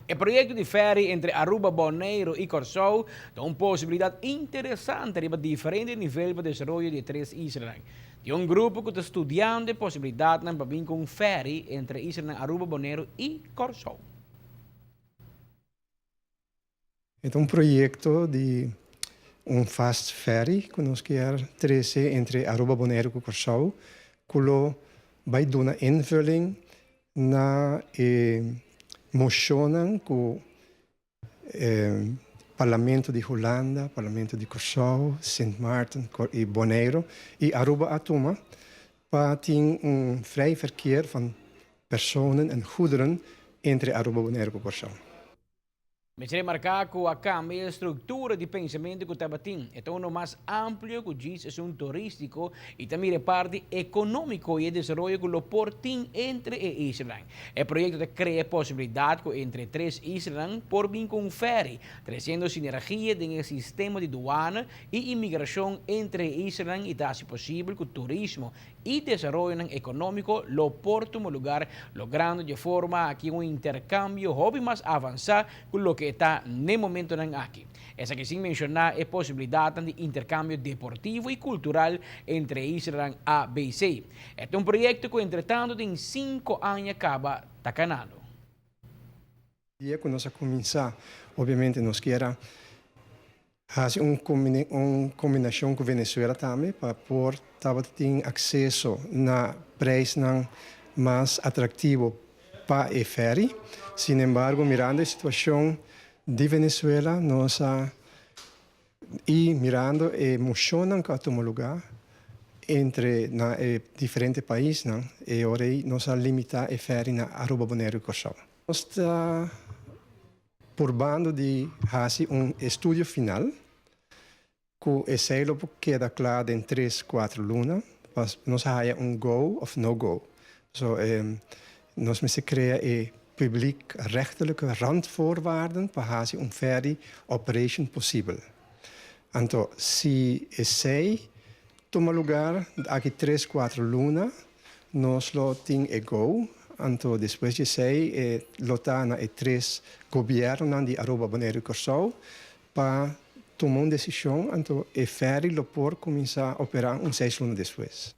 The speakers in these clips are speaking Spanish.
El proyecto de ferry entre Aruba, Bonaire y Curaçao da una posibilidad interesante de diferentes niveles de desarrollo de tres islas. De un grupo que está estudiando la posibilidad de abrir un ferry entre islas Aruba, Bonaire y Curaçao. É um projeto de fast ferry que nós queremos trazer entre Aruba, Bonaire e Curaçao, que vai dar uma invulling na moção que o Parlamento de Holanda, Parlamento de Curaçao, Sint Maarten e Bonaire e Aruba atoma para ter vrij verkeer van personen en goederen entre Aruba, Bonaire e Curaçao. Me quiere marcar que a cambio de estructura de pensamiento que estaba teniendo. Esto es uno más amplio que dice es un turístico y también de parte económico y el desarrollo que lo portin entre islas. El proyecto te crea posibilidad que entre tres islas por bien con un ferry, trayendo sinergia en el sistema de aduana y inmigración entre islas y hace posible que el turismo y desarrollo económico lo porten un lugar, logrando de forma aquí un intercambio hobby más avanzado con lo que está en el momento aquí. Esa que sin mencionar es posibilidad de intercambio deportivo y cultural entre islas A, B y C. Este es un proyecto que entre tanto en 5 años acaba tacanando. E quando nós começar, obviamente nós queremos fazer uma combinação com a Venezuela também para poder ter acesso na preço mais atrativo para o ferry. Sin embargo, mirando a situação de Venezuela, nós e mirando a emoção que toma lugar entre diferentes países, e agora nós limitamos a ferry na Aruba, Bonaire e Curaçao. Nós estamos probando de fazer estudo final, que o céu queda claro em 3-4 lunas, para nós fazer go of no go. So, nós moeten creëren publiek-rechtelijke randvoorwaarden voor een ferry operation possible. Então, se esse toma lugar aqui 3-4 lunas, nós temos a go. Então, depois de sei, lotar na três governos de Aruba, Bonaire e Curaçao para tomar uma decisão. Então, o ferry pode começar a operar 6 lunas depois.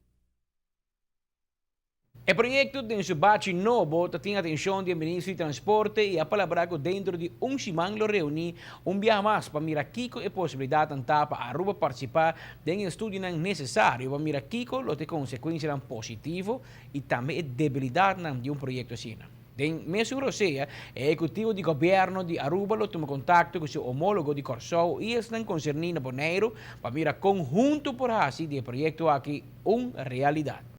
El proyecto de Subachi Novo tiene atención del ministro de Transporte y a palabra que dentro de un semana lo reuní un día más para mirar Kiko y posibilidad de para Aruba participar en el estudio necesario para mirar Kiko los de consecuencias positivas y también debilidad de un proyecto así. En mes europea, el ejecutivo de gobierno de Aruba lo tomó contacto con su homólogo de Curaçao y están concernidos Bonaire para mirar conjunto por así del proyecto aquí una realidad.